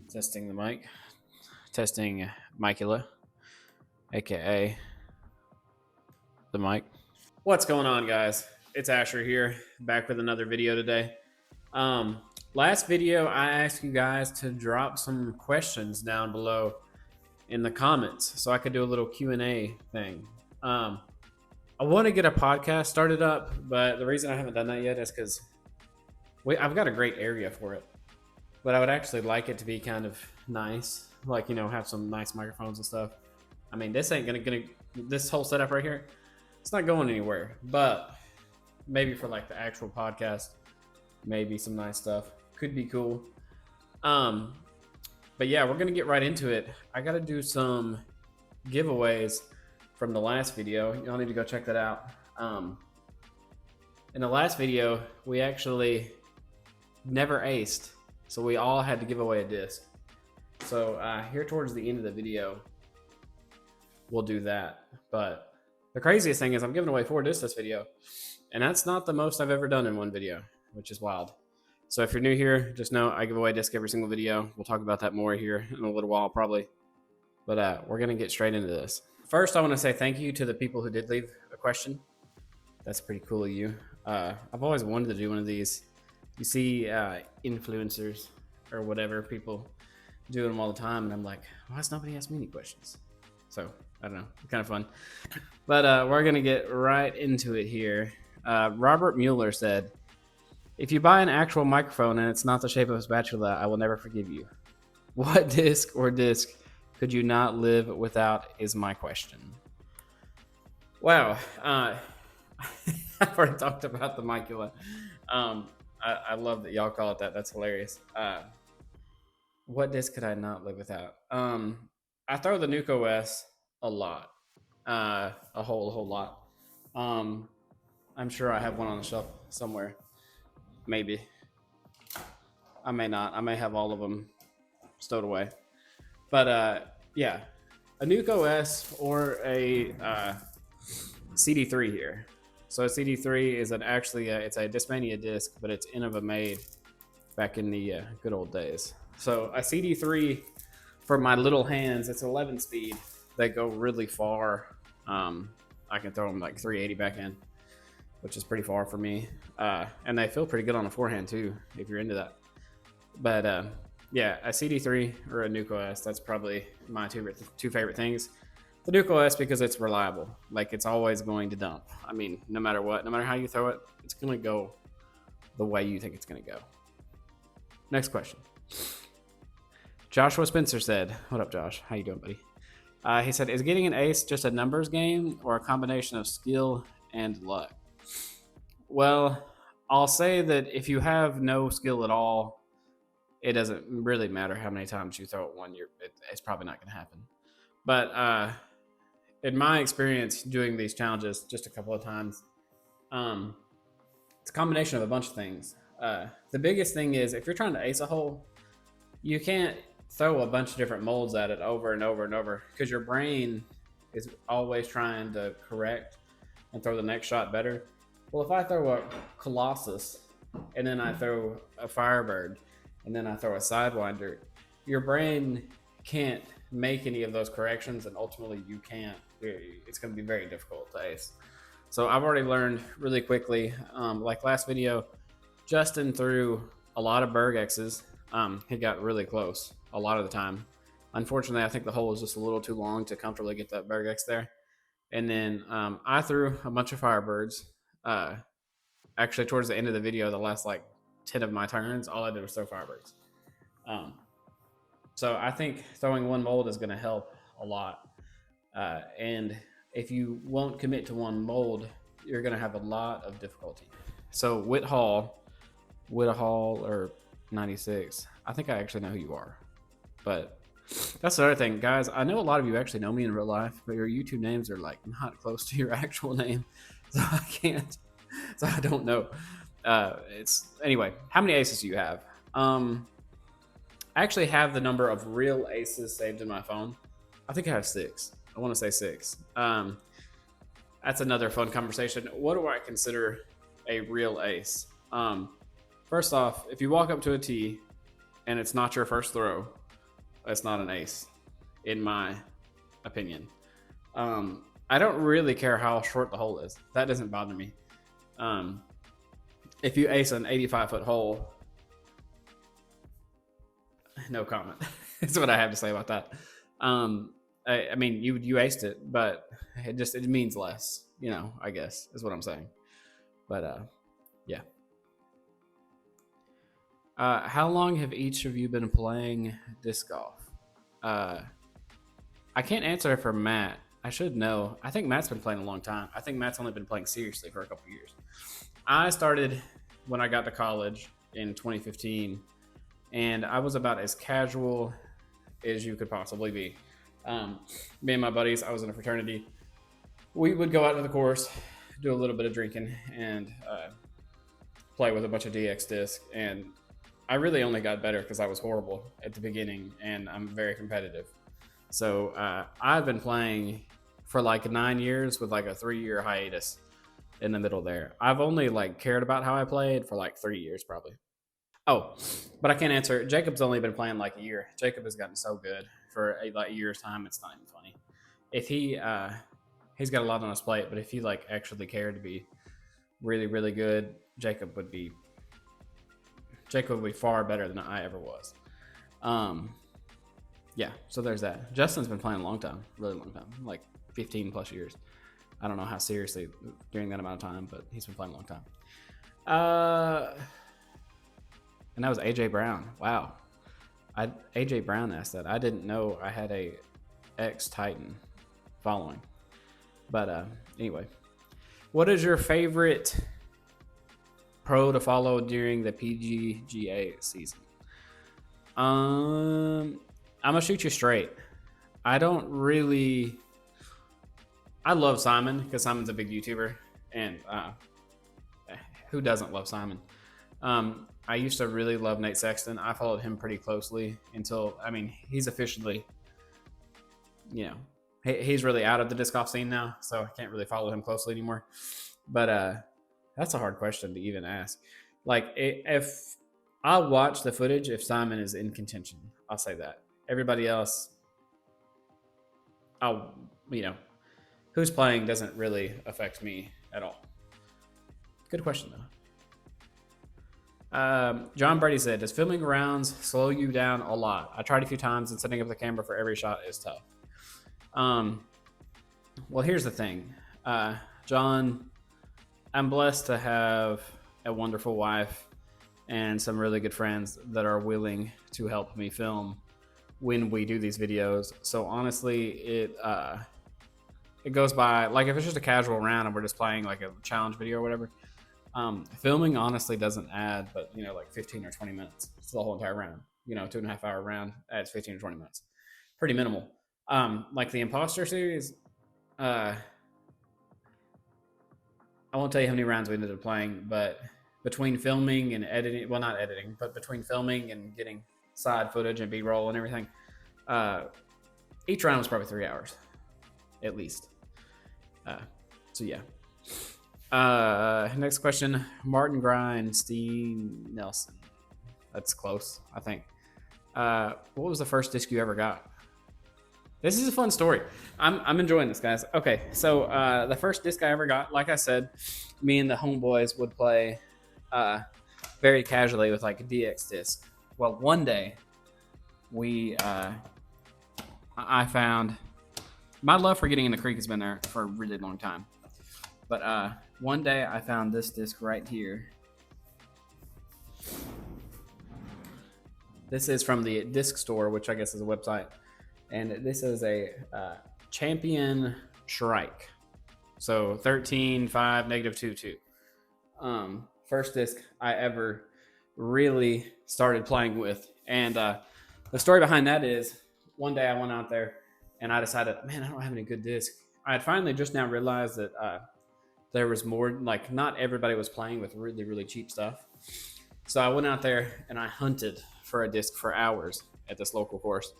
Testing the mic. Testing Micula, aka the mic. What's going on, guys? It's Asher here, back with another video today. Last video, I asked you guys to drop some questions down below in the comments so I could do a little Q&A thing. I want to get a podcast started up, but the reason I haven't done that yet is because I've got a great area for it. But I would actually like it to be kind of nice, like, have some nice microphones and stuff. I mean, this ain't gonna this whole setup right here, it's not going anywhere. But maybe for like the actual podcast, maybe some nice stuff could be cool. But yeah, we're gonna get right into it. I gotta do some giveaways from the last video. Y'all need to go check that out. In the last video, we actually never aced. So we all had to give away a disc. So here towards the end of the video, we'll do that. But the craziest thing is I'm giving away 4 discs this video. And that's not the most I've ever done in one video, which is wild. So if you're new here, just know I give away a disc every single video. We'll talk about that more here in a little while probably. But we're going to get straight into this. First, I want to say thank you to the people who did leave a question. That's pretty cool of you. I've always wanted to do one of these. You see influencers or whatever, people do them all the time, and I'm like, why has nobody asked me any questions? So I don't know, kind of fun. But we're gonna get right into it here. Robert Mueller said, if you buy an actual microphone and it's not the shape of a spatula, I will never forgive you. What disc or disc could you not live without is my question. Wow. I've already talked about the Micula. I love that y'all call it that. That's hilarious. What disc could I not live without? I throw the Nuke OS a lot, a whole lot. I'm sure I have one on the shelf somewhere. Maybe. I may not. I may have all of them stowed away. But yeah, a Nuke OS or a CD3 here. So a CD3 is it's a Discmania disc, but it's Innova made back in the good old days. So a CD3 for my little hands, it's 11 speed. They go really far. I can throw them like 380 backhand, which is pretty far for me. And they feel pretty good on a forehand too, if you're into that. But yeah, a CD3 or a Nuke OS, that's probably my two favorite things. The Nuke OS because it's reliable. Like, it's always going to dump. I mean, no matter what, no matter how you throw it, it's going to go the way you think it's going to go. Next question. Joshua Spencer said, what up, Josh? How you doing, buddy? He said, is getting an ace just a numbers game or a combination of skill and luck? Well, I'll say that if you have no skill at all, it doesn't really matter how many times you throw it one year. It's probably not going to happen. But in my experience doing these challenges just a couple of times, it's a combination of a bunch of things. The biggest thing is if you're trying to ace a hole, you can't throw a bunch of different molds at it over and over and over because your brain is always trying to correct and throw the next shot better. Well, if I throw a Colossus and then I throw a Firebird and then I throw a Sidewinder, your brain can't make any of those corrections, and ultimately you can't. It's going to be very difficult to ace. So I've already learned really quickly. Like last video, Justin threw a lot of Berg X's. He got really close a lot of the time. Unfortunately, I think the hole was just a little too long to comfortably get that Berg X there. And then I threw a bunch of Firebirds. Actually, towards the end of the video, the last like 10 of my turns, all I did was throw Firebirds. So I think throwing one mold is going to help a lot. And if you won't commit to one mold, you're going to have a lot of difficulty. So Whithall or 96, I think I actually know who you are. But that's the other thing, guys. I know a lot of you actually know me in real life, but your YouTube names are like not close to your actual name. So I can't. So I don't know. Anyway, how many aces do you have? I actually have the number of real aces saved in my phone. I think I have 6. I want to say 6. That's another fun conversation. What do I consider a real ace? First off, if you walk up to a tee and it's not your first throw, It's not an ace, in my opinion. I don't really care how short the hole is. That doesn't bother me. Um, if you ace an 85-foot hole, no comment. That's what I have to say about that. I mean, you aced it, but it means less. I guess is what I'm saying. But yeah. How long have each of you been playing disc golf? I can't answer for Matt. I should know. I think Matt's been playing a long time. I think Matt's only been playing seriously for a couple years. I started when I got to college in 2015, and I was about as casual as you could possibly be. Me and my buddies, I was in a fraternity. We would go out to the course, do a little bit of drinking, and play with a bunch of DX discs. And I really only got better because I was horrible at the beginning, and I'm very competitive. So I've been playing for like 9 years with like a 3-year hiatus in the middle there. I've only like cared about how I played for like 3 years probably. Oh, but I can't answer. Jacob's only been playing like a year. Jacob has gotten so good for like a year's time. It's not even funny. If he's got a lot on his plate, but if he like actually cared to be really, really good, Jacob would be far better than I ever was. Yeah, so there's that. Justin's been playing a long time, really long time, like 15 plus years. I don't know how seriously during that amount of time, but he's been playing a long time. And that was AJ Brown. Wow. AJ Brown asked that. I didn't know I had a ex-Titan following. But anyway, what is your favorite pro to follow during the PGGA season? I'm gonna shoot you straight. I love Simon because Simon's a big YouTuber, and who doesn't love Simon? I used to really love Nate Sexton. I followed him pretty closely until, he's officially, he's really out of the disc golf scene now, so I can't really follow him closely anymore. But that's a hard question to even ask. Like, if I'll watch the footage if Simon is in contention, I'll say that. Everybody else, who's playing doesn't really affect me at all. Good question, though. John Brady said, does filming rounds slow you down a lot? I tried a few times, and setting up the camera for every shot is tough. Well, here's the thing. John, I'm blessed to have a wonderful wife and some really good friends that are willing to help me film when we do these videos. So honestly, it goes by, like, if it's just a casual round and we're just playing like a challenge video or whatever, filming honestly doesn't add but like 15 or 20 minutes. It's the whole entire round. 2.5 hour round adds 15 or 20 minutes. Pretty minimal. Like the Imposter series, I won't tell you how many rounds we ended up playing, but between filming and editing, well, not editing, but between filming and getting side footage and B-roll and everything, each round was probably 3 hours at least. So yeah. Next question, Martin Grindstein Nelson. That's close, I think. What was the first disc you ever got? This is a fun story. I'm enjoying this, guys. Okay, so the first disc I ever got, like I said, me and the homeboys would play very casually with like a DX disc. Well, one day I found, my love for getting in the creek has been there for a really long time. But one day I found this disc right here. This is from the disc store, which I guess is a website. And this is a Champion Shrike. So 13, 5, -2, 2. First disc I ever really started playing with. And the story behind that is, one day I went out there and I decided, man, I don't have any good discs. I had finally just now realized that there was more, like, not everybody was playing with really, really cheap stuff. So I went out there and I hunted for a disc for hours at this local course.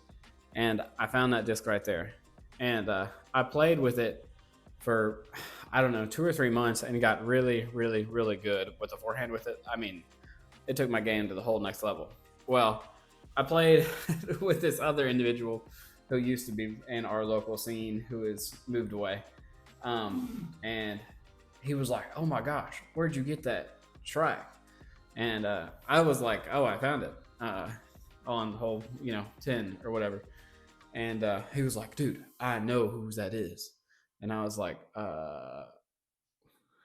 And I found that disc right there. And I played with it for, I don't know, 2 or 3 months and got really, really, really good with the forehand with it. I mean, it took my game to the whole next level. Well, I played with this other individual who used to be in our local scene who has moved away. And he was like, "Oh my gosh, where'd you get that track?" And I was like, "Oh, I found it on hole 10 or whatever." And he was like, "Dude, I know whose that is." And I was like,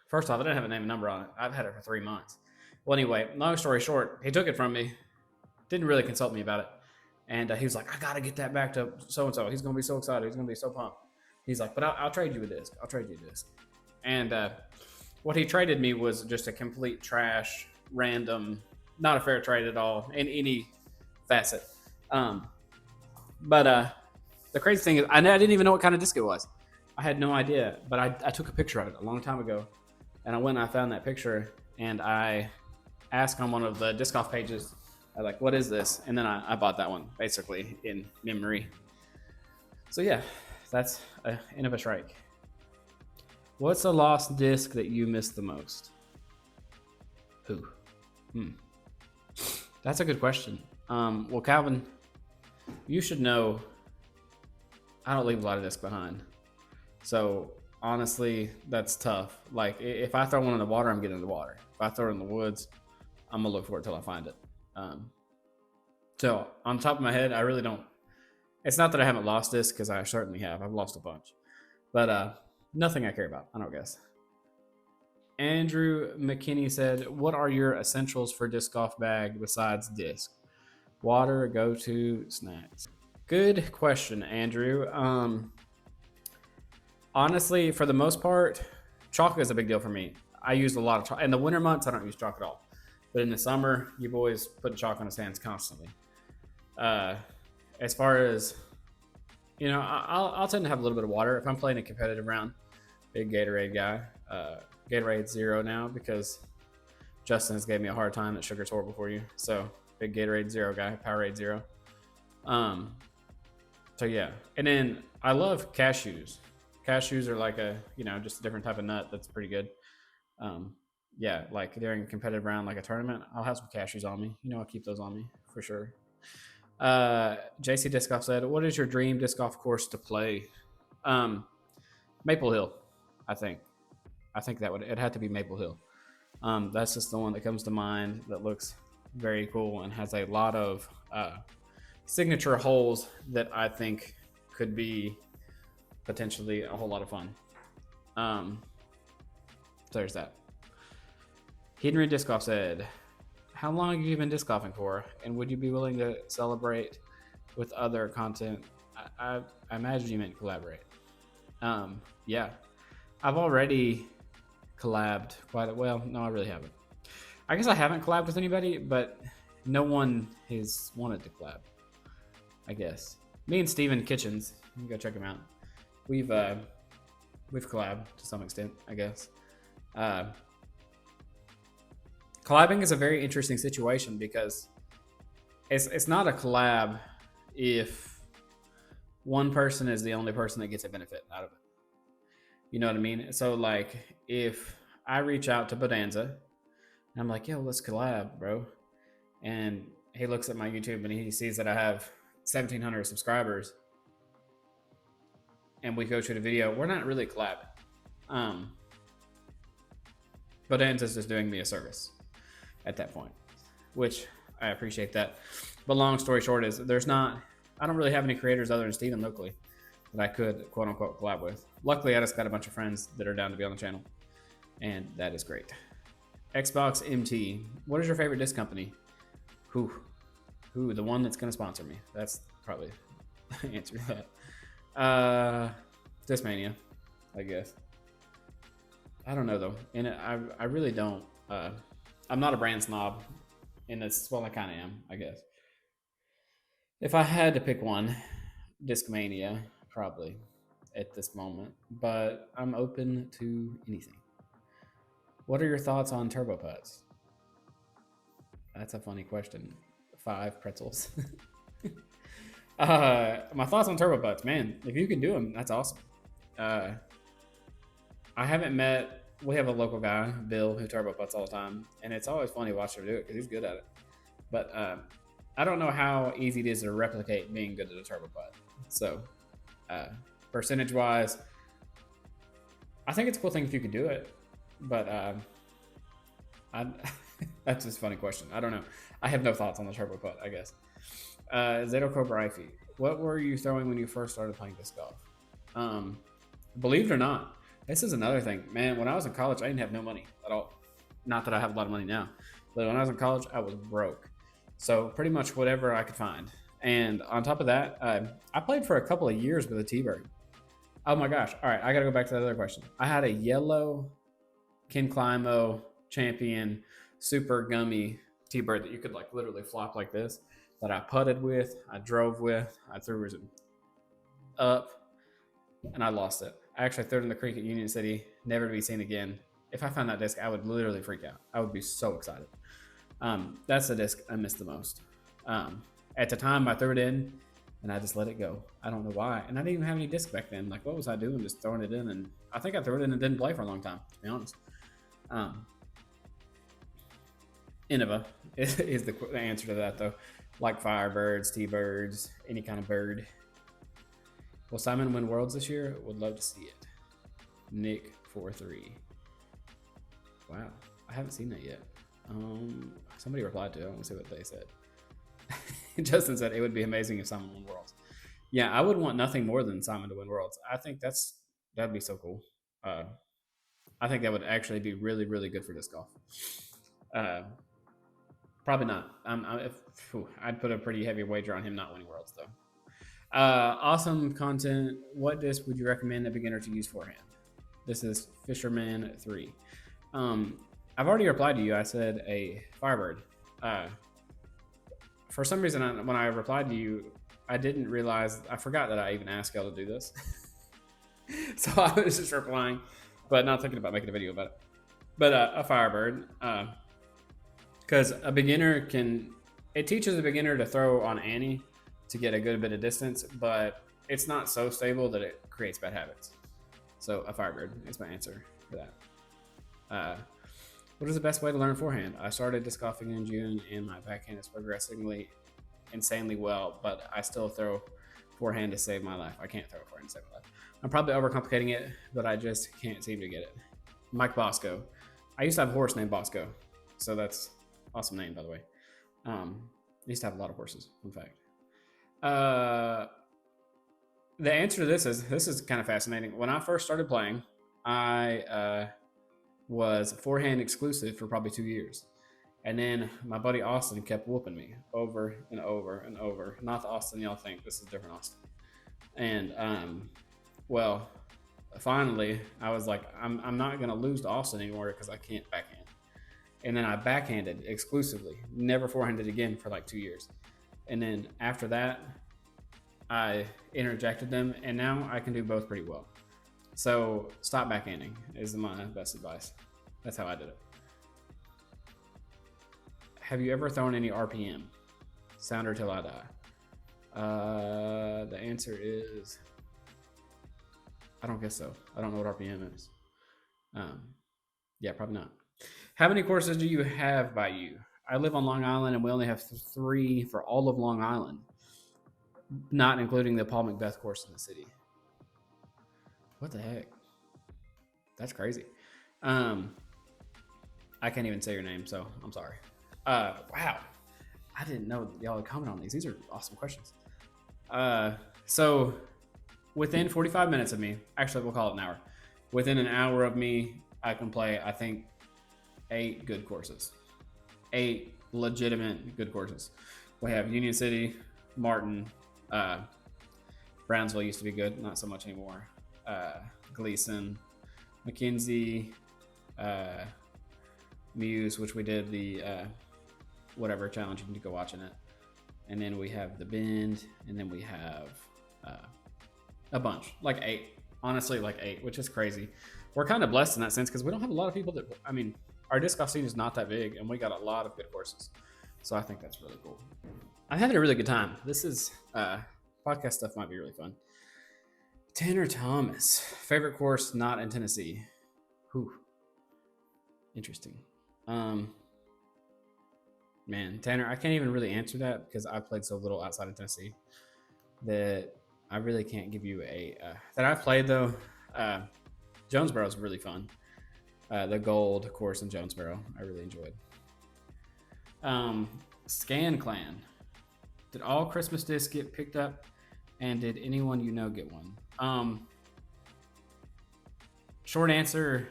first off, I didn't have a name and number on it. I've had it for 3 months. Well, anyway, long story short, he took it from me, didn't really consult me about it. And he was like, "I got to get that back to so and so. He's going to be so excited. He's going to be so pumped." He's like, "But I'll trade you a disc. I'll trade you a disc." And what he traded me was just a complete trash, random, not a fair trade at all in any facet. But the crazy thing is, I didn't even know what kind of disc it was. I had no idea, but I took a picture of it a long time ago, and I went and I found that picture, and I asked on one of the disc golf pages, I was like, "What is this?" And then I bought that one basically in memory. So yeah, that's an end of a strike. What's a lost disc that you miss the most? Who? That's a good question. Well, Calvin, you should know I don't leave a lot of discs behind. So honestly, that's tough. Like if I throw one in the water, I'm getting in the water. If I throw it in the woods, I'm gonna look for it till I find it. So on top of my head, I really don't. It's not that I haven't lost discs, because I certainly have. I've lost a bunch, but nothing I care about, I don't guess. Andrew McKinney said, "What are your essentials for disc golf bag besides disc? Water, go-to, snacks." Good question, Andrew. Honestly, for the most part, chalk is a big deal for me. I use a lot of chalk. In the winter months, I don't use chalk at all. But in the summer, you boys put chalk on his hands constantly. As far as, I'll tend to have a little bit of water. If I'm playing a competitive round, big Gatorade guy. Gatorade Zero now, because Justin has gave me a hard time that sugar's horrible for you. So big Gatorade Zero guy, Powerade Zero. So yeah, and then I love cashews. Cashews are like just a different type of nut that's pretty good. Yeah, like during a competitive round, like a tournament, I'll have some cashews on me. I'll keep those on me for sure. JC Disc Golf said, "What is your dream disc golf course to play?" Maple Hill, I think. I think it had to be Maple Hill. That's just the one that comes to mind that looks very cool and has a lot of signature holes that I think could be potentially a whole lot of fun. So there's that. Henry Disc Golf said, "How long have you been disc golfing for? And would you be willing to celebrate with other content?" I imagine you meant collaborate. Yeah. I've already collabed no, I really haven't. I guess I haven't collabed with anybody, but no one has wanted to collab, I guess. Me and Steven Kitchens, you can go check him out. We've collabed to some extent, I guess. Collabing is a very interesting situation because it's not a collab if one person is the only person that gets a benefit out of it. You know what I mean? So like if I reach out to Bonanza and I'm like, "Yo, let's collab, bro." And he looks at my YouTube and he sees that I have 1,700 subscribers and we go shoot a video, we're not really collabing. Bonanza's just doing me a service at that point, which I appreciate that. But long story short is I don't really have any creators other than Steven locally that I could quote unquote collab with. Luckily, I just got a bunch of friends that are down to be on the channel, and that is great. Xbox MT, what is your favorite disc company? Who, the one that's going to sponsor me. That's probably the answer to that. Discmania, I guess. I don't know though, and I really don't. I'm not a brand snob, and I kind of am, I guess. If I had to pick one, Discmania, probably at this moment, but I'm open to anything. What are your thoughts on turbo putts? That's a funny question. 5 pretzels. My thoughts on turbo putts, man. If you can do them, that's awesome. I haven't met. We have a local guy, Bill, who turbo putts all the time, and it's always funny watching him do it because he's good at it. But I don't know how easy it is to replicate being good at a turbo putt. So, uh, percentage wise, I think it's a cool thing if you could do it, but I, that's just a funny question. I don't know. I have no thoughts on the turbo putt, I guess. Zato Cobra Ify, what were you throwing when you first started playing disc golf? Believe it or not, this is another thing, man. When I was in college, I didn't have no money at all. Not that I have a lot of money now, but when I was in college, I was broke. So pretty much whatever I could find. And on top of that, I played for a couple of years with a T-Bird. Oh my gosh! All right, I got to go back to the other question. I had a yellow Ken Climo Champion Super Gummy T-Bird that you could like literally flop like this. That I putted with, I drove with, I threw it up, and I lost it. I actually threw it in the creek at Union City, never to be seen again. If I found that disc, I would literally freak out. I would be so excited. That's the disc I missed the most. At the time, I threw it in, and I just let it go. I don't know why. And I didn't even have any disc back then. Like, what was I doing? Just throwing it in, and I think I threw it in and didn't play for a long time, to be honest. Innova is the answer to that, though. Like Firebirds, T-Birds, any kind of bird. Will Simon win Worlds this year? Would love to see it. Nick43. Wow, I haven't seen that yet. Somebody replied to it. I want to see what they said. Justin said it would be amazing if Simon won Worlds. Yeah, I would want nothing more than Simon to win Worlds. I think that'd be so cool. I think that would actually be really, really good for disc golf. Probably not. I'd put a pretty heavy wager on him not winning Worlds, though. Awesome content. What disc would you recommend a beginner to use forehand? This is Fisherman 3. I've already replied to you. I said a Firebird. For some reason, when I replied to you, I didn't realize, I forgot that I even asked y'all to do this. So I was just replying, but not thinking about making a video about it. But a Firebird, because a beginner it teaches a beginner to throw on Annie to get a good bit of distance, but it's not so stable that it creates bad habits. So a Firebird is my answer for that. What is the best way to learn forehand? I started disc golfing in June, and my backhand is progressively insanely well, but I still throw forehand to save my life. I can't throw forehand to save my life. I'm probably overcomplicating it, but I just can't seem to get it. Mike Bosco. I used to have a horse named Bosco, so that's awesome name, by the way. I used to have a lot of horses, in fact. The answer to this is kind of fascinating. When I first started playing, I was forehand exclusive for probably 2 years. And then my buddy Austin kept whooping me over and over and over. Not the Austin y'all think. This is different Austin. And well, finally, I was like, I'm not gonna lose to Austin anymore because I can't backhand. And then I backhanded exclusively, never forehanded again for like 2 years. And then after that, I interjected them, and now I can do both pretty well. So stop backhanding is my best advice. That's how I did it. Have you ever thrown any RPM? Sounder till I die. The answer is, I don't guess so. I don't know what RPM is. Yeah, probably not. How many courses do you have by you? I live on Long Island, and we only have 3 for all of Long Island, not including the Paul Macbeth course in the city. What the heck? That's crazy. I can't even say your name, so I'm sorry. Wow. I didn't know y'all would comment on these. These are awesome questions. So within 45 minutes of me, actually we'll call it an hour. Within an hour of me, I can play, I think, 8 good courses. 8 legitimate good courses. We have Union City, Martin, Brownsville used to be good, not so much anymore. Gleason, McKenzie, Muse, which we did the whatever challenge, you can go watching it. And then we have the Bend, and then we have a bunch, like 8. Honestly, like 8, which is crazy. We're kind of blessed in that sense because we don't have a lot of people that, I mean, our disc golf scene is not that big, and we got a lot of good courses. So I think that's really cool. I'm having a really good time. This is podcast stuff might be really fun. Tanner Thomas, favorite course not in Tennessee. Whew. Interesting. Man, Tanner, I can't even really answer that because I played so little outside of Tennessee that I really can't give you a that I've played though. Uh, Jonesboro is really fun. The gold course in Jonesboro, I really enjoyed. Um, Scan Clan. Did all Christmas discs get picked up, and did anyone you know get one? Short answer,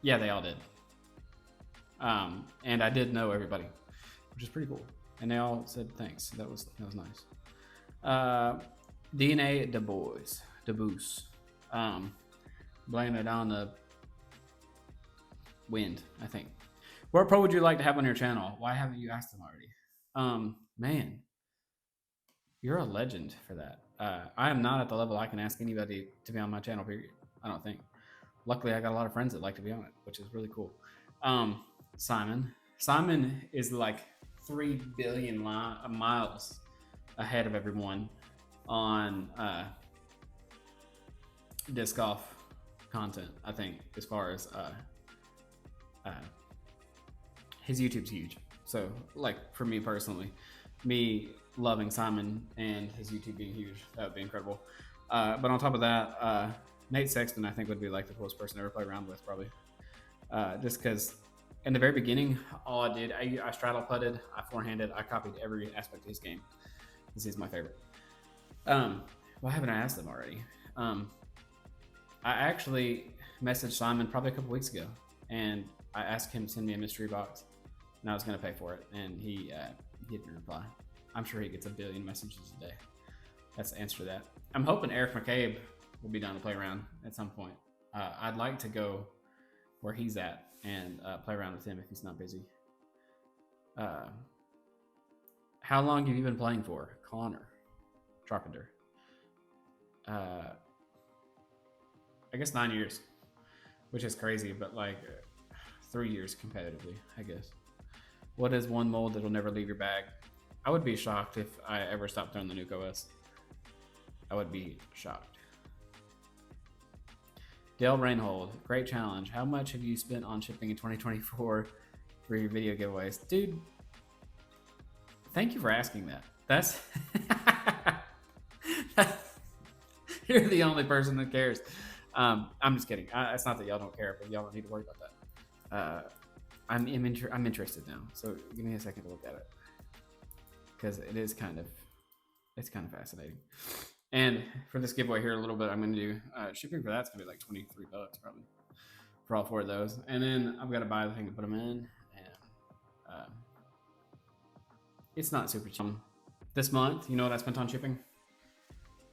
yeah, they all did. And I did know everybody, which is pretty cool. And they all said thanks. That was nice. DNA Du Bois, blame it on the wind, I think. What pro would you like to have on your channel? Why haven't you asked them already? Man, you're a legend for that. I am not at the level I can ask anybody to be on my channel. Period. I don't think. Luckily, I got a lot of friends that like to be on it, which is really cool. Simon. Simon is like 3 billion miles ahead of everyone on disc golf content. I think as far as his YouTube's huge. So like for me personally, me loving Simon and his YouTube being huge, that would be incredible. But on top of that, Nate Sexton I think would be like the coolest person to ever play around with, probably. Just because in the very beginning, all I did, I straddle putted, I forehanded, I copied every aspect of his game. This is my favorite. Why haven't I asked them already? I actually messaged Simon probably a couple weeks ago, and I asked him to send me a mystery box, and I was going to pay for it, and he didn't reply. I'm sure he gets a billion messages a day. That's the answer to that. I'm hoping Eric McCabe will be down to play around at some point. I'd like to go where he's at and play around with him if he's not busy. How long have you been playing for? Connor Carpenter. I guess 9 years, which is crazy, but like 3 years competitively, I guess. What is one mold that'll never leave your bag? I would be shocked if I ever stopped throwing the Nuke OS. I would be shocked. Dale Rainhold, great challenge. How much have you spent on shipping in 2024 for your video giveaways? Dude, thank you for asking that. That's you're the only person that cares. I'm just kidding. It's not that y'all don't care, but y'all don't need to worry about that. I'm interested now, so give me a second to look at it because it's kind of fascinating. And for this giveaway here, a little bit, I'm going to do shipping for that's going to be like $23 probably for all 4 of those, and then I've got to buy the thing to put them in, and it's not super cheap. This month, you know what I spent on shipping?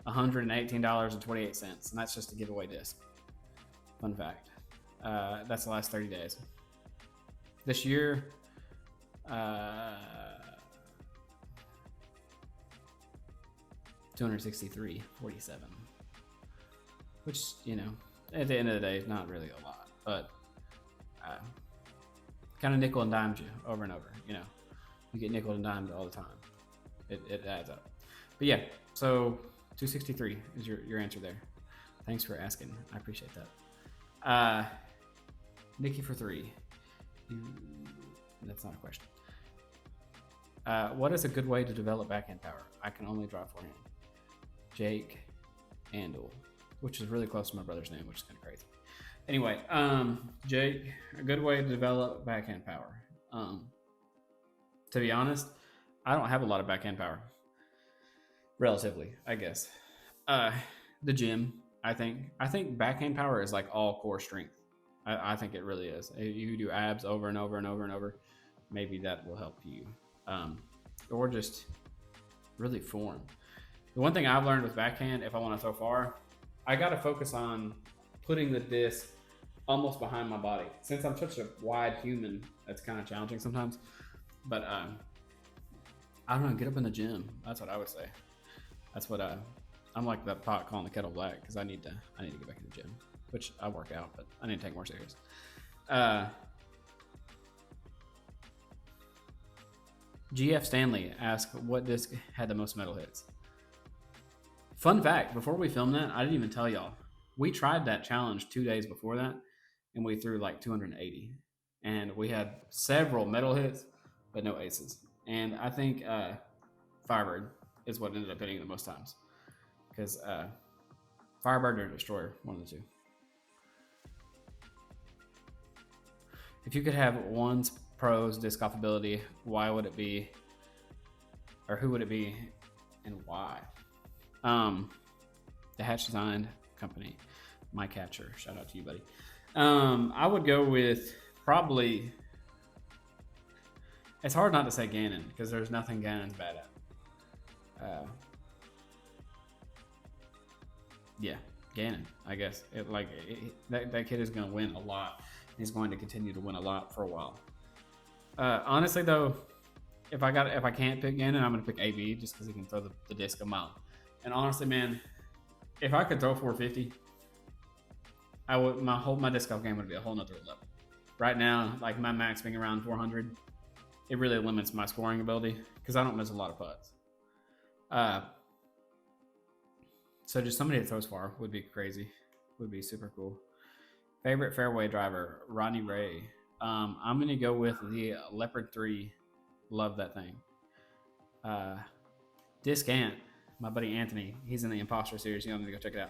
$118.28, and that's just a giveaway disc. Fun fact. That's the last 30 days. This year, $263.47, which, you know, at the end of the day is not really a lot, but kind of nickel and dimes you over and over. You know, you get nickel and dimed all the time. It adds up. But yeah, so 263 is your answer there. Thanks for asking. I appreciate that. Nikki for 3. That's not a question. What is a good way to develop backhand power? I can only draw forehand. Jake Andel, which is really close to my brother's name, which is kind of crazy. Anyway, Jake, a good way to develop backhand power. To be honest, I don't have a lot of backhand power. Relatively, I guess. The gym, I think backhand power is like all core strength. I think it really is. If you do abs over and over and over and over, maybe that will help you. Or just really form. The one thing I've learned with backhand, if I want to throw far, I got to focus on putting the disc almost behind my body. Since I'm such a wide human, that's kind of challenging sometimes. But I don't know, get up in the gym. That's what I would say. That's what I'm like that pot calling the kettle black, because I need to get back in the gym, which I work out, but I need to take more serious. GF Stanley asked what disc had the most metal hits. Fun fact, before we filmed that, I didn't even tell y'all. We tried that challenge 2 days before that, and we threw like 280. And we had several metal hits, but no aces. And I think Firebird is what ended up hitting the most times because Firebird or Destroyer, one of the two. If you could have one's pros disc golf ability, why would it be, or who would it be, and why? The Hatch Design Company, my catcher. Shout out to you, buddy. I would go with probably. It's hard not to say Gannon because there's nothing Gannon's bad at. Yeah, Gannon. I guess that kid is going to win a lot. He's going to continue to win a lot for a while. Honestly, though, if I can't pick Gannon, I'm going to pick AB just because he can throw the disc a mile. And honestly, man, if I could throw 450, I would my disc golf game would be a whole nother level. Right now, like my max being around 400, it really limits my scoring ability because I don't miss a lot of putts. So just somebody that throws far would be crazy. Would be super cool. Favorite fairway driver, Ronnie Ray. I'm gonna go with the Leopard 3. Love that thing. Disc Ant, my buddy Anthony. He's in the Imposter series. You need to go check it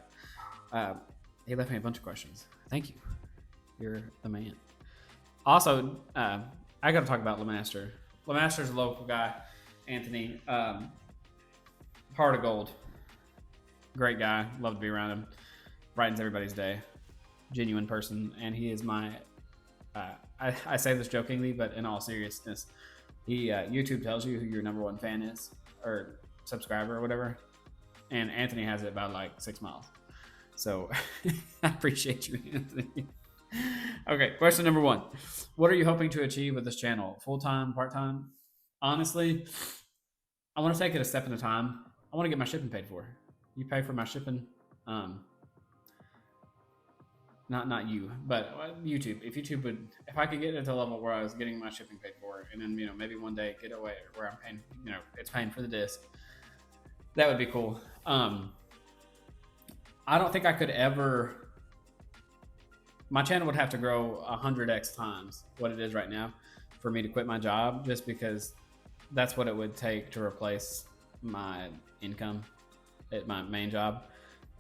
out. He left me a bunch of questions. Thank you. You're the man. Also, I got to talk about LeMaster. LeMaster's a local guy. Anthony, heart of gold. Great guy. Love to be around him. Brightens everybody's day. Genuine person. And he is my, I say this jokingly, but in all seriousness, YouTube tells you who your #1 fan is or subscriber or whatever. And Anthony has it about like 6 miles. So I appreciate you, Anthony. Okay, question number 1. What are you hoping to achieve with this channel? Full-time, part-time? Honestly, I want to take it a step at a time. I want to get my shipping paid for. You pay for my shipping. Not you, but YouTube. If I could get it to a level where I was getting my shipping paid for, and then maybe one day get away where I'm paying, it's paying for the disc. That would be cool. I don't think I could ever. My channel would have to grow 100x times what it is right now for me to quit my job, just because that's what it would take to replace my income at my main job.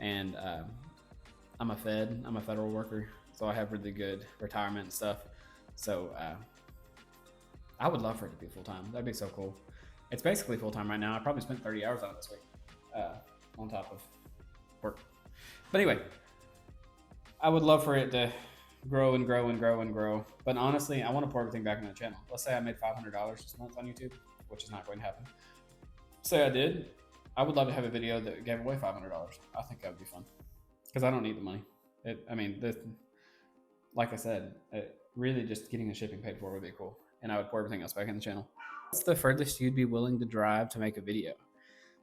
And I'm a federal worker, so I have really good retirement and stuff. So I would love for it to be full-time. That'd be so cool. It's basically full-time right now. I probably spent 30 hours on it this week on top of work. But anyway, I would love for it to grow and grow and grow and grow. But honestly, I want to pour everything back into the channel. Let's say I made $500 this month on YouTube, which is not going to happen. Say I did, I would love to have a video that gave away $500. I think that would be fun because I don't need the money. Like I said, really just getting the shipping paid for would be cool. And I would pour everything else back in the channel. What's the furthest you'd be willing to drive to make a video?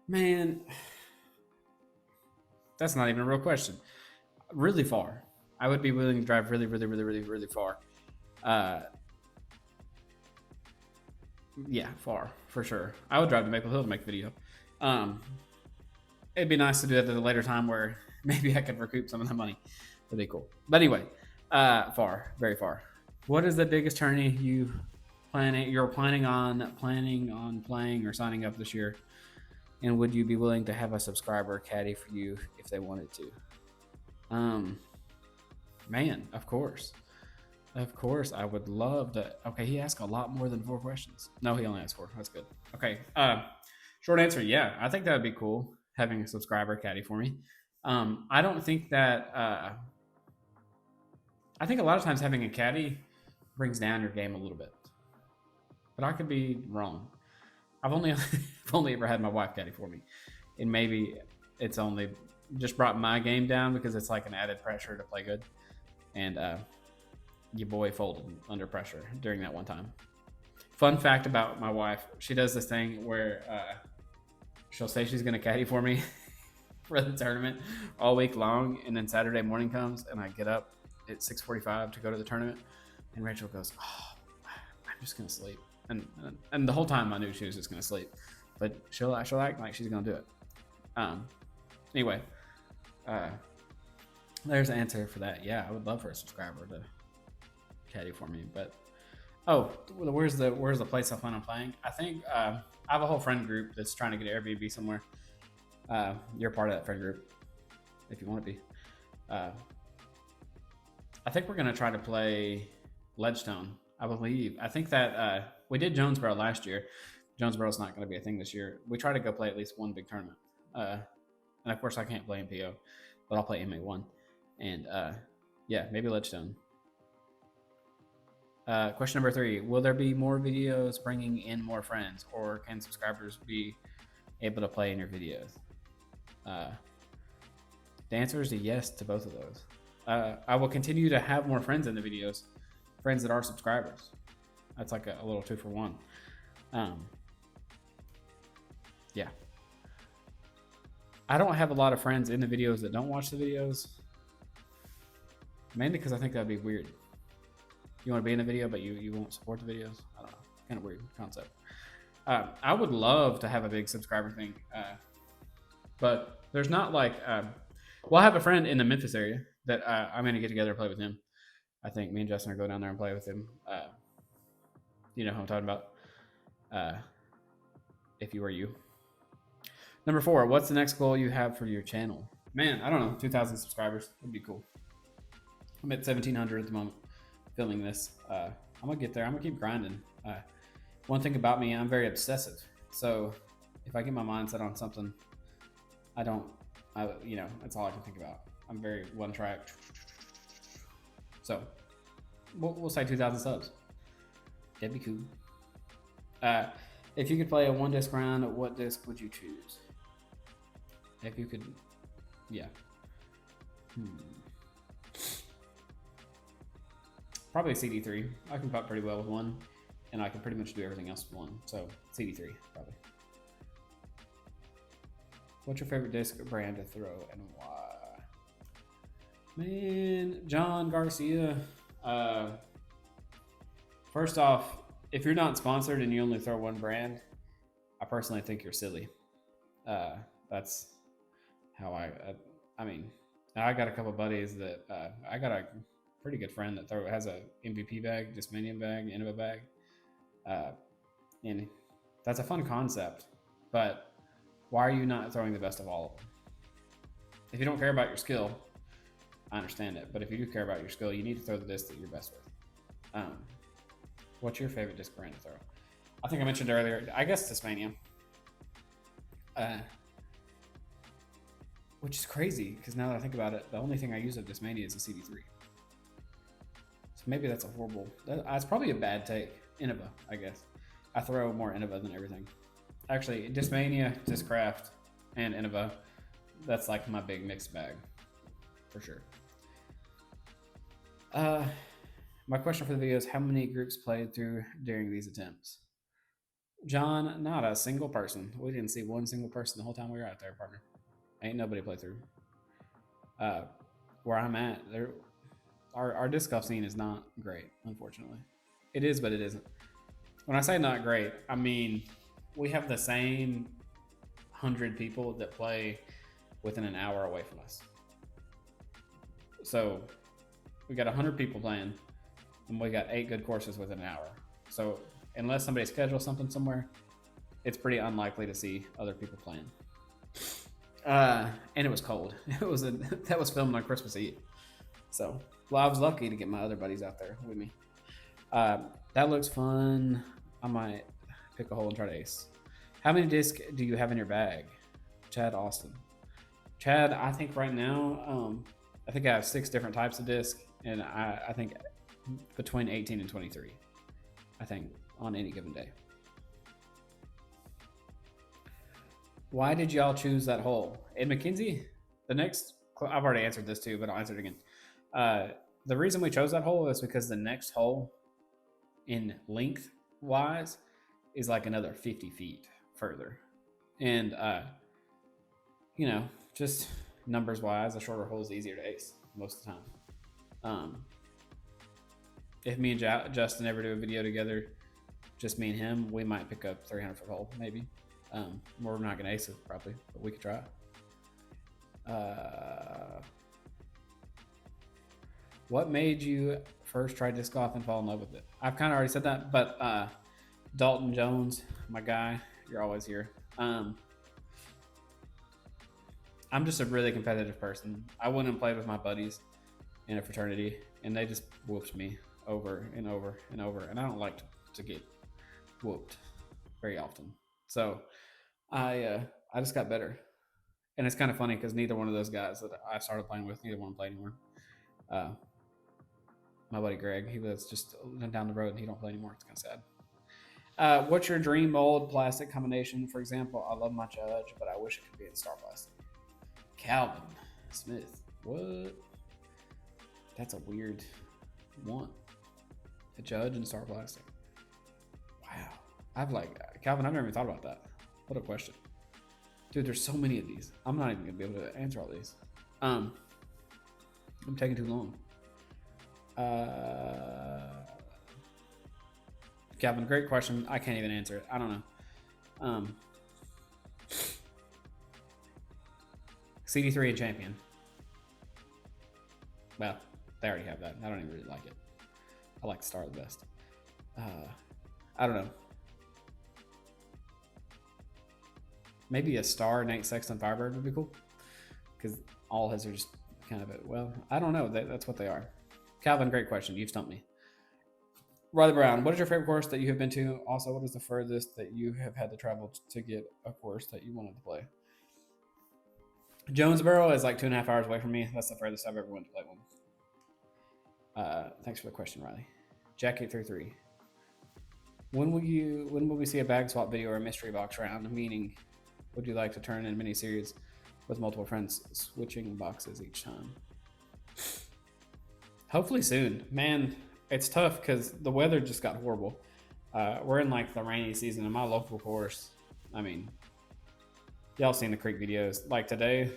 Man, that's not even a real question. Really far. I would be willing to drive really, really, really, really, really far. Yeah, far for sure. I would drive to Maple Hill to make a video. It'd be nice to do it at a later time where maybe I could recoup some of the money. That'd be cool. But anyway, far, very far. What is the biggest tourney you're planning on playing or signing up this year? And would you be willing to have a subscriber caddy for you if they wanted to? Man, of course. Of course, I would love to. Okay, he asked a lot more than 4 questions. No, he only asked 4. That's good. Okay, short answer, yeah. I think that would be cool, having a subscriber caddy for me. I don't think that... I think a lot of times having a caddy brings down your game a little bit. But I could be wrong. I've only ever had my wife caddy for me. And maybe it's only just brought my game down because it's like an added pressure to play good. And your boy folded under pressure during that one time. Fun fact about my wife, she does this thing where she'll say she's going to caddy for me for the tournament all week long. And then Saturday morning comes and I get up at 6:45 to go to the tournament. And Rachel goes, "Oh, I'm just going to sleep." And the whole time I knew she was just going to sleep. But she'll act like she's going to do it. Anyway, there's the answer for that. Yeah, I would love for a subscriber to caddy for me. But Oh, where's the place I plan on playing? I think I have a whole friend group that's trying to get an Airbnb somewhere. You're part of that friend group if you want to be. Uh, I think we're gonna try to play Ledgestone. I believe. I think that we did Jonesboro last year. Jonesboro's not going to be a thing this year. We try to go play at least one big tournament. And of course, I can't play MPO, but I'll play MA1. And yeah, maybe Ledgestone. Question number 3: will there be more videos bringing in more friends, or can subscribers be able to play in your videos? The answer is a yes to both of those. I will continue to have more friends in the videos, friends that are subscribers. That's like a little 2 for 1. Yeah. I don't have a lot of friends in the videos that don't watch the videos, mainly because I think that'd be weird. You want to be in the video, but you won't support the videos? I don't know. Kind of weird concept. I would love to have a big subscriber thing, but there's not like. Well, I have a friend in the Memphis area that I'm going to get together and play with him. I think me and Justin are going down there and play with him. You know who I'm talking about. If you were you. Number 4, what's the next goal you have for your channel? Man, I don't know. 2,000 subscribers would be cool. I'm at 1,700 at the moment filming this. I'm going to get there. I'm going to keep grinding. One thing about me, I'm very obsessive. So if I get my mind set on something, that's all I can think about. I'm very one track. So we'll say 2,000 subs. That'd be cool. If you could play a 1-disc round, what disc would you choose? If you could, yeah. Probably CD3. I can putt pretty well with 1, and I can pretty much do everything else with 1. So CD3, probably. What's your favorite disc brand to throw and why? Man, John Garcia. First off, if you're not sponsored and you only throw 1 brand, I personally think you're silly. That's how I mean, I got a couple buddies that I got a pretty good friend that has a MVP bag, Discmanium bag, Innova bag, and that's a fun concept. But why are you not throwing the best of all of them? If you don't care about your skill, I understand it. But if you do care about your skill, you need to throw the disc that you're best with. What's your favorite disc brand to throw? I think I mentioned earlier, I guess Discmania. Which is crazy, because now that I think about it, the only thing I use of Discmania is a CD3. So maybe that's that's probably a bad take. Innova, I guess. I throw more Innova than everything. Actually, Discmania, Discraft, and Innova, that's like my big mixed bag, for sure. My question for the video is, how many groups played through during these attempts? John, not a single person. We didn't see one single person the whole time we were out there, partner. Ain't nobody played through. Where I'm at, our disc golf scene is not great, unfortunately. It is, but it isn't. When I say not great, I mean we have the same 100 people that play within an hour away from us. So we got 100 people playing, and we got 8 good courses within an hour. So unless somebody schedules something somewhere, it's pretty unlikely to see other people playing. And it was cold. That was filmed on Christmas Eve. So, well, I was lucky to get my other buddies out there with me. That looks fun. I might pick a hole and try to ace. How many discs do you have in your bag? Chad Austin. Chad, I think right now, I think I have 6 different types of disc, and I think between 18 and 23, I think, on any given day. Why did y'all choose that hole? In McKenzie, I've already answered this too, but I'll answer it again. The reason we chose that hole is because the next hole in length wise is like another 50 feet further. And, just numbers wise, a shorter hole is easier to ace most of the time. If me and Justin ever do a video together, just me and him, we might pick up 300-foot hole, maybe. We're not going to ace it probably, but we could try. What made you first try disc golf and fall in love with it? I've kind of already said that, but Dalton Jones, my guy, you're always here. I'm just a really competitive person. I went and played with my buddies in a fraternity, and they just whooped me over and over and over. And I don't like to get whooped very often. So I just got better. And it's kind of funny because neither one of those guys that I started playing with, neither one play anymore. Uh, my buddy Greg, he lives just down the road and he don't play anymore. It's kind of sad. What's your dream mold plastic combination? For example, I love my Judge, but I wish it could be in Star Plastic. Calvin Smith. What? That's a weird one. A Judge and Star Plastic. Wow. Calvin, I've never even thought about that. What a question. Dude, there's so many of these. I'm not even going to be able to answer all these. I'm taking too long. Calvin, great question. I can't even answer it. I don't know. CD3 and Champion. Well, they already have that. I don't even really like it. I like Star the best. I don't know. Maybe a Star Nate Sexton Firebird would be cool. Because all his are just kind of well, I don't know. That's what they are. Calvin, great question. You've stumped me. Riley Brown, what is your favorite course that you have been to? Also, what is the furthest that you have had to travel to get a course that you wanted to play? Jonesboro is like 2.5 hours away from me. That's the furthest I've ever went to play one. Thanks for the question, Riley. Jack833. When will we see a bag swap video or a mystery box round? Meaning, would you like to turn in a mini series with multiple friends switching boxes each time? Hopefully soon. Man, it's tough because the weather just got horrible. We're in like the rainy season in my local course. I mean, y'all seen the creek videos. Like today,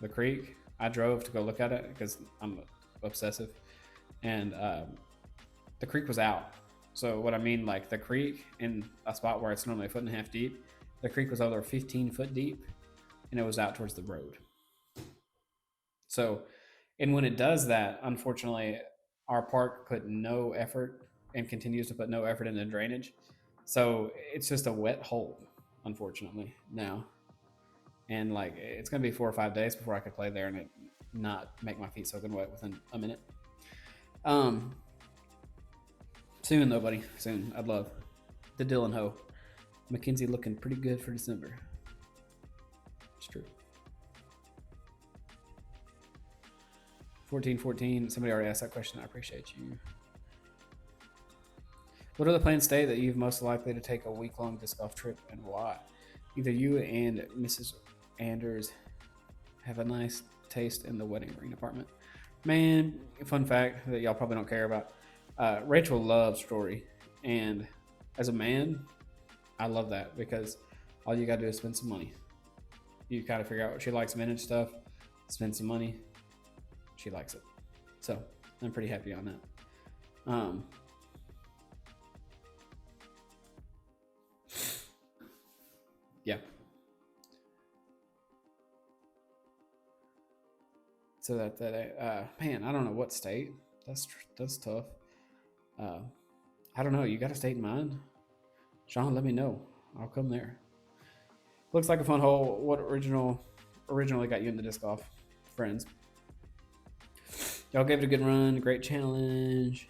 the creek, I drove to go look at it because I'm obsessive. And the creek was out. So what I mean, like the creek in a spot where it's normally 1.5 foot deep, the creek was over 15 foot deep and it was out towards the road. So, and when it does that, unfortunately, our park put no effort and continues to put no effort into drainage. So it's just a wet hole, unfortunately, now. And like, it's going to be 4 or 5 days before I could play there and it not make my feet soaking wet within a minute. Soon though, buddy. Soon. I'd love. The Dylan Ho. Mackenzie looking pretty good for December. It's true. 1414. Somebody already asked that question. I appreciate you. What are the plans today that you've most likely to take a week-long disc golf trip and why? Either you and Mrs. Anders have a nice taste in the wedding ring department. Man, fun fact that y'all probably don't care about. Rachel loves jewelry, and as a man, I love that because all you gotta do is spend some money. You gotta figure out what she likes, vintage stuff, spend some money. She likes it, so I'm pretty happy on that. Yeah. So man, I don't know what state. That's tough. I don't know. You got a state in mind? Sean, let me know. I'll come there. Looks like a fun hole. What originally got you into disc golf? Friends. Y'all gave it a good run. Great challenge.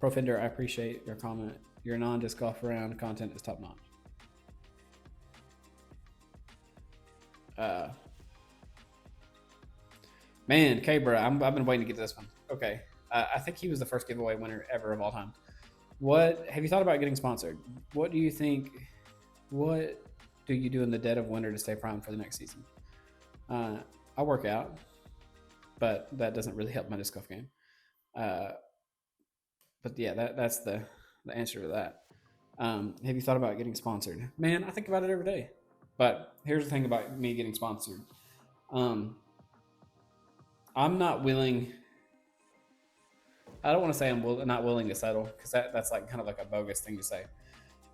Profender, I appreciate your comment. Your non-disc golf round content is top notch. Man, K-Bra, I've been waiting to get this one. Okay. I think he was the first giveaway winner ever of all time. What have you thought about getting sponsored? What do you think? What do you do in the dead of winter to stay primed for the next season? I work out, but that doesn't really help my disc golf game. But yeah, that's the answer to that. Have you thought about getting sponsored? Man, I think about it every day. But here's the thing about me getting sponsored. I'm not willing. I don't want to say I'm not willing to settle because that's like kind of like a bogus thing to say.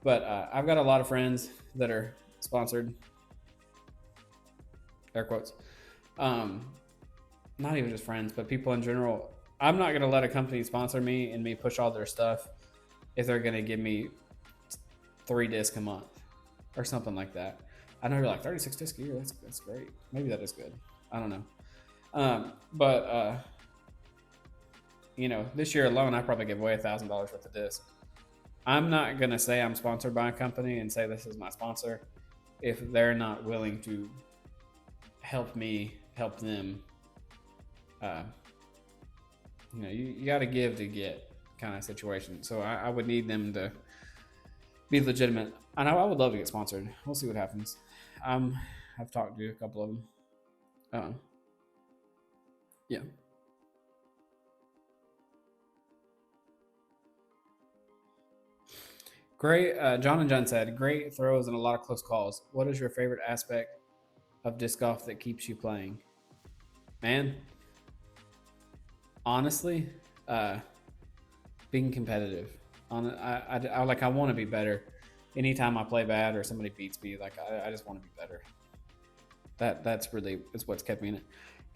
But I've got a lot of friends that are sponsored, air quotes. not even just friends, but people in general. I'm not going to let a company sponsor me and me push all their stuff if they're going to give me 3 discs a month or something like that. I know you're like 36 discs a year. That's great. Maybe that is good. I don't know. But this year alone, I probably gave away $1,000 worth of discs. I'm not gonna say I'm sponsored by a company and say this is my sponsor if they're not willing to help me help them. Uh, you got to give to get kind of situation. So I would need them to be legitimate. I would love to get sponsored. We'll see what happens. I've talked to a couple of them. Yeah. Great. John and John said, great throws and a lot of close calls. What is your favorite aspect of disc golf that keeps you playing? Man, honestly, being competitive. I want to be better. Anytime I play bad or somebody beats me, like I just want to be better. That's really is what's kept me in it,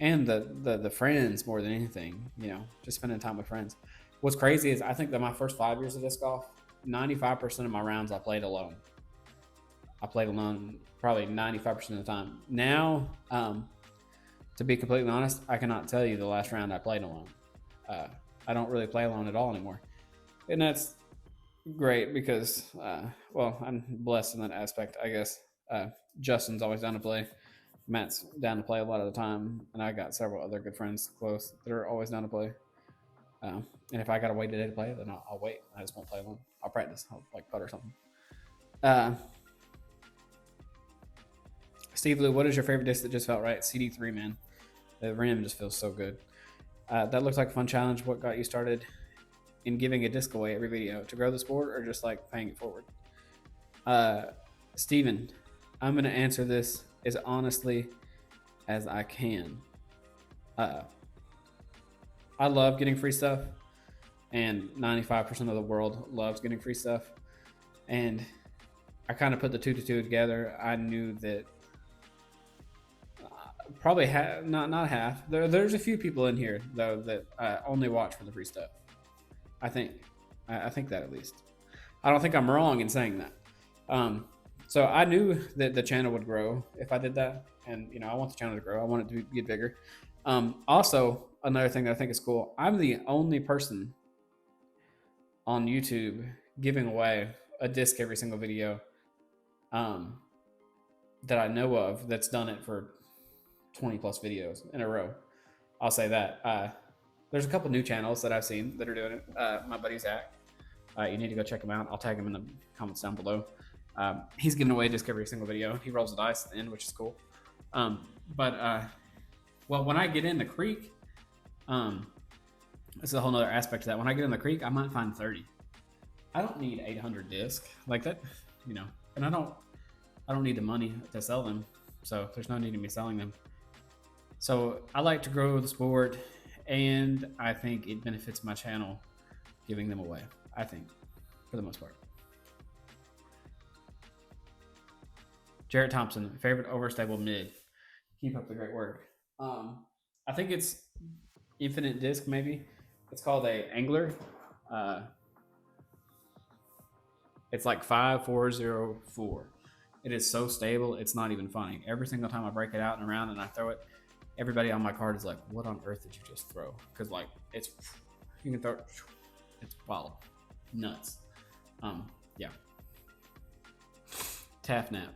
and the friends more than anything. Just spending time with friends. What's crazy is I think that my first 5 years of disc golf, 95% of my rounds I played alone. I played alone probably 95% of the time. Now, to be completely honest, I cannot tell you the last round I played alone. I don't really play alone at all anymore, and that's great because, I'm blessed in that aspect, I guess. Justin's always down to play. Matt's down to play a lot of the time, and I got several other good friends close that are always down to play. And if I got to wait a day to play, then I'll wait. I just won't play alone. I'll practice. I'll like putt or something. Steve Lou, what is your favorite disc that just felt right? CD3, man. The rim just feels so good. That looks like a fun challenge. What got you started in giving a disc away every video? To grow the sport or just like paying it forward? Steven, I'm going to answer this as honestly as I can. I love getting free stuff, and 95% of the world loves getting free stuff. And I kind of put the two together. I knew that probably not half. There's a few people in here though that only watch for the free stuff. I think that at least. I don't think I'm wrong in saying that. So I knew that the channel would grow if I did that, and I want the channel to grow. I want it to get bigger. Also, another thing that I think is cool, I'm the only person on YouTube giving away a disc every single video that I know of that's done it for 20 plus videos in a row. I'll say that. There's a couple new channels that I've seen that are doing it. My buddy Zach, you need to go check him out. I'll tag him in the comments down below. He's giving away a disc every single video. He rolls the dice at the end, which is cool. Well, when I get in the creek, this is a whole nother aspect to that. When I get in the creek, I might find 30. I don't need 800 discs like that, and I don't need the money to sell them, so there's no need in me selling them. So I like to grow the sport, and I think it benefits my channel giving them away, I think, for the most part. Jarrett Thompson, favorite overstable mid. Keep up the great work. I think it's Infinite Disc, maybe. It's called a Angler. It's like 5404. It is so stable, it's not even funny. Every single time I break it out and around and I throw it, everybody on my card is like, what on earth did you just throw? Because you can throw it, it's wild, nuts. Yeah. Taffnap.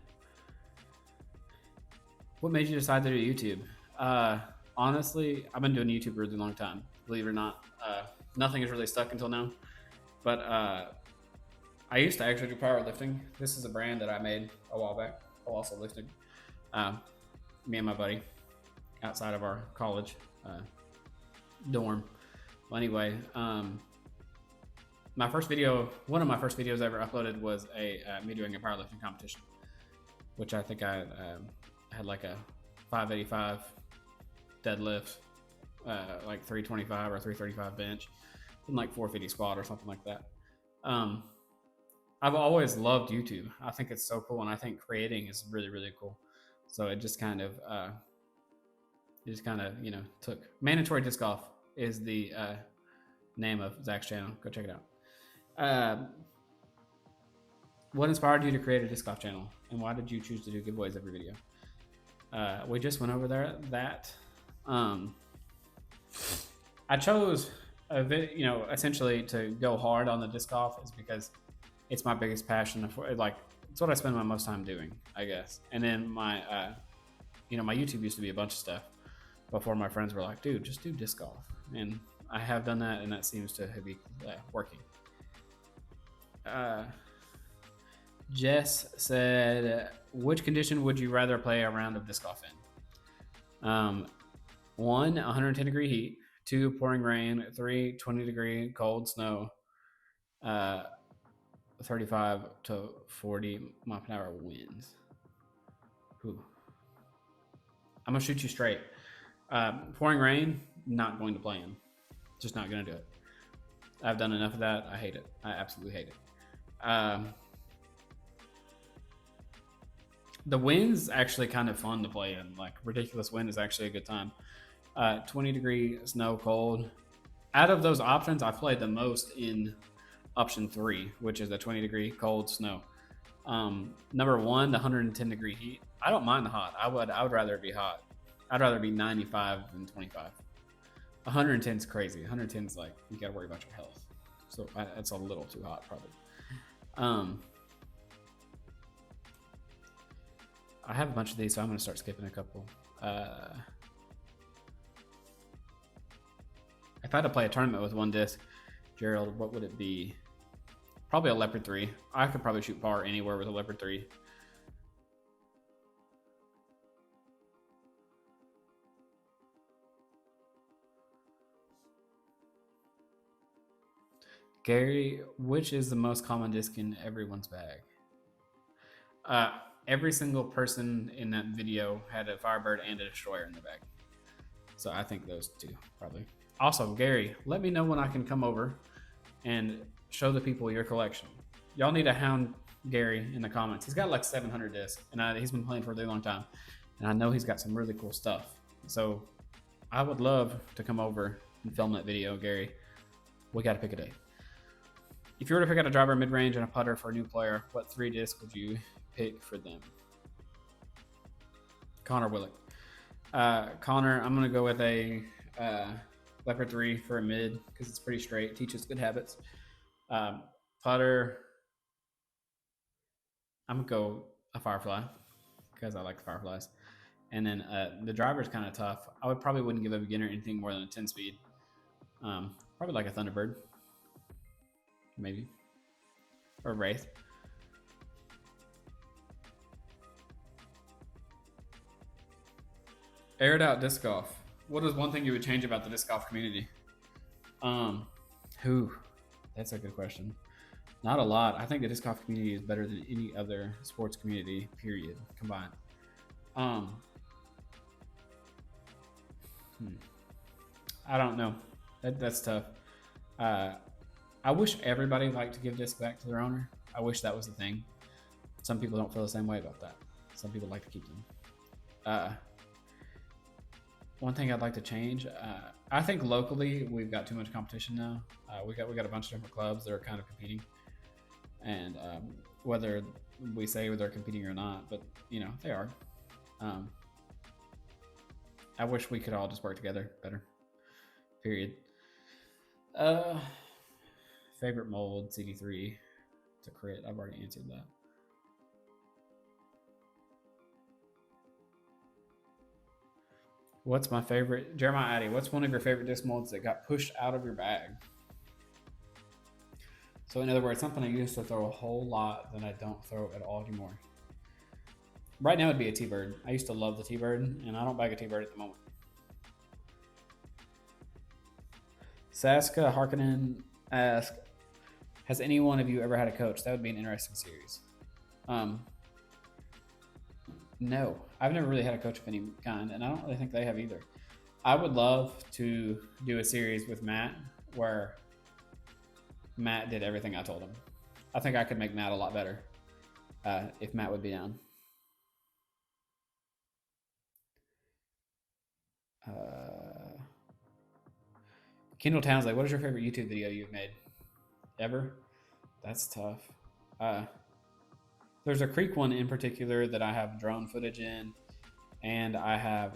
What made you decide to do YouTube? Honestly, I've been doing YouTube for a really long time, believe it or not. Nothing has really stuck until now. But I used to actually do powerlifting. This is a brand that I made a while back. I'll also list it. Me and my buddy outside of our college dorm. Well, anyway, one of my first videos I ever uploaded was me doing a powerlifting competition, which I think I had like a 585 deadlift, like 325 or 335 bench, and like 450 squat or something like that. I've always loved YouTube. I think it's so cool, and I think creating is really, really cool. So it just kind of He just kind of, took mandatory disc golf is the name of Zach's channel. Go check it out. What inspired you to create a disc golf channel, and why did you choose to do giveaways every video? We just went over that. I chose essentially to go hard on the disc golf is because it's my biggest passion. It's what I spend my most time doing, I guess. And then my YouTube used to be a bunch of stuff before my friends were like, dude, just do disc golf. And I have done that, and that seems to be working. Jess said, which condition would you rather play a round of disc golf in? 1, 110-degree heat. 2, pouring rain. 3, 20-degree cold snow. 35 to 40 mile per hour winds. Ooh. I'm going to shoot you straight. Pouring rain, not going to play in. Just not going to do it. I've done enough of that. I hate it. I absolutely hate it. The wind's actually kind of fun to play in. Like, ridiculous wind is actually a good time. 20-degree snow, cold. Out of those options, I played the most in option 3, which is the 20-degree cold snow. Number 1, the 110-degree heat. I don't mind the hot. I would rather it be hot. I'd rather be 95 than 25. 110 is crazy. 110 is like, you got to worry about your health. So it's a little too hot, probably. I have a bunch of these, so I'm going to start skipping a couple. If I had to play a tournament with one disc, Gerald, what would it be? Probably a Leopard 3. I could probably shoot par anywhere with a Leopard 3. Gary, which is the most common disc in everyone's bag? Every single person in that video had a Firebird and a Destroyer in their bag. So I think those two, probably. Also, Gary, let me know when I can come over and show the people your collection. Y'all need to hound Gary in the comments. He's got like 700 discs, and he's been playing for a really long time. And I know he's got some really cool stuff. So I would love to come over and film that video, Gary. We got to pick a day. If you were to pick out a driver, mid-range, and a putter for a new player, what 3 discs would you pick for them? Connor Willick. Connor, I'm going to go with a Leopard 3 for a mid because it's pretty straight, teaches good habits. Putter, I'm going to go a Firefly because I like the Fireflies. And then the driver's kind of tough. I probably wouldn't give a beginner anything more than a 10 speed. Probably like a Thunderbird. Maybe. Or Wraith. Aired out disc golf. What is one thing you would change about the disc golf community? That's a good question. Not a lot. I think the disc golf community is better than any other sports community, period, combined. I don't know. That's tough. I wish everybody liked to give disc back to their owner. I wish that was the thing. Some people don't feel the same way about that. Some people like to keep them. One thing I'd like to change, I think locally we've got too much competition now. We got a bunch of different clubs that are kind of competing, and whether we say they're competing or not, but they are. I wish we could all just work together better. Period. Favorite mold, CD3 to crit. I've already answered that. What's my favorite? Jeremiah Addy, what's one of your favorite disc molds that got pushed out of your bag? So in other words, something I used to throw a whole lot that I don't throw at all anymore. Right now it'd be a T-Bird. I used to love the T-Bird, and I don't bag a T-Bird at the moment. Saska Harkonnen asks, has any one of you ever had a coach? That would be an interesting series. No, I've never really had a coach of any kind, and I don't really think they have either. I would love to do a series with Matt where Matt did everything I told him. I think I could make Matt a lot better if Matt would be down. Kendall Townsley, what is your favorite YouTube video you've made ever? That's tough. There's a creek one in particular that I have drone footage in, and I have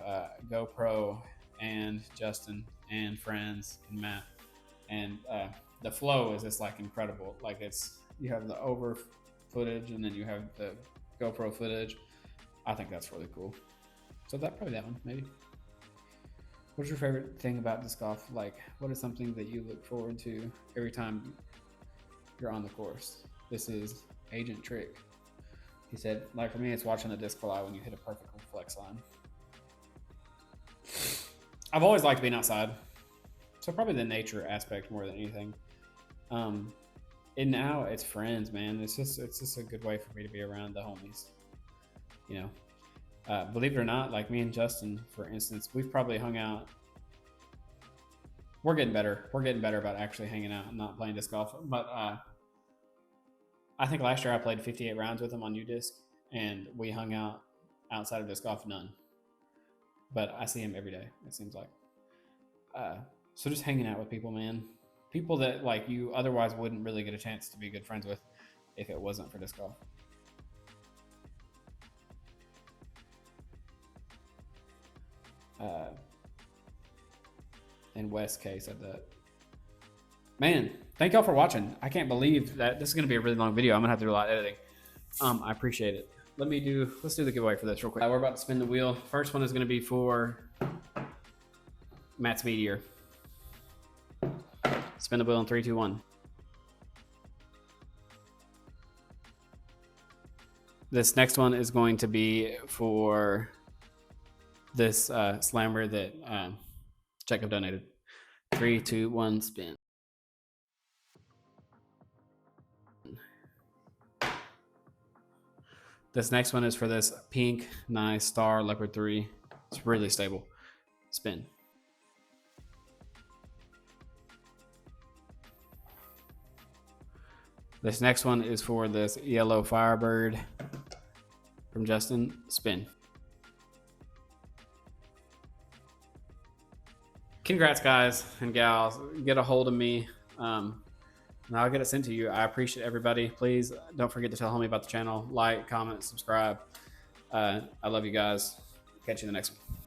GoPro and Justin and friends and Matt, and the flow is just like incredible. Like you have the over footage and then you have the GoPro footage. I think that's really cool. So probably that one maybe. What's your favorite thing about disc golf? Like, what is something that you look forward to every time you're on the course? This is Agent Trick. He said, like, for me, it's watching the disc fly when you hit a perfect flex line. I've always liked being outside, so probably the nature aspect more than anything. And now it's friends, man. It's just a good way for me to be around the homies. You know, believe it or not, like me and Justin, for instance, we've probably hung out. We're getting better. We're getting better about actually hanging out and not playing disc golf. But I think last year I played 58 rounds with him on U-Disc, and we hung out outside of disc golf none. But I see him every day, it seems like. So just hanging out with people, man. People that like you otherwise wouldn't really get a chance to be good friends with if it wasn't for disc golf. And Wes K said that. Man, thank y'all for watching. I can't believe that this is going to be a really long video. I'm going to have to do a lot of editing. I appreciate it. Let's do the giveaway for this real quick. We're about to spin the wheel. First one is going to be for Matt's Meteor. Spin the wheel in 3, 2, 1. This next one is going to be for this slammer that Jacob donated. 3, 2, 1, spin. This next one is for this pink, nice star leopard 3. It's really stable. Spin. This next one is for this yellow Firebird from Justin. Spin. Congrats, guys and gals. Get a hold of me. And I'll get it sent to you. I appreciate everybody. Please don't forget to tell homie about the channel. Like, comment, subscribe. I love you guys. Catch you in the next one.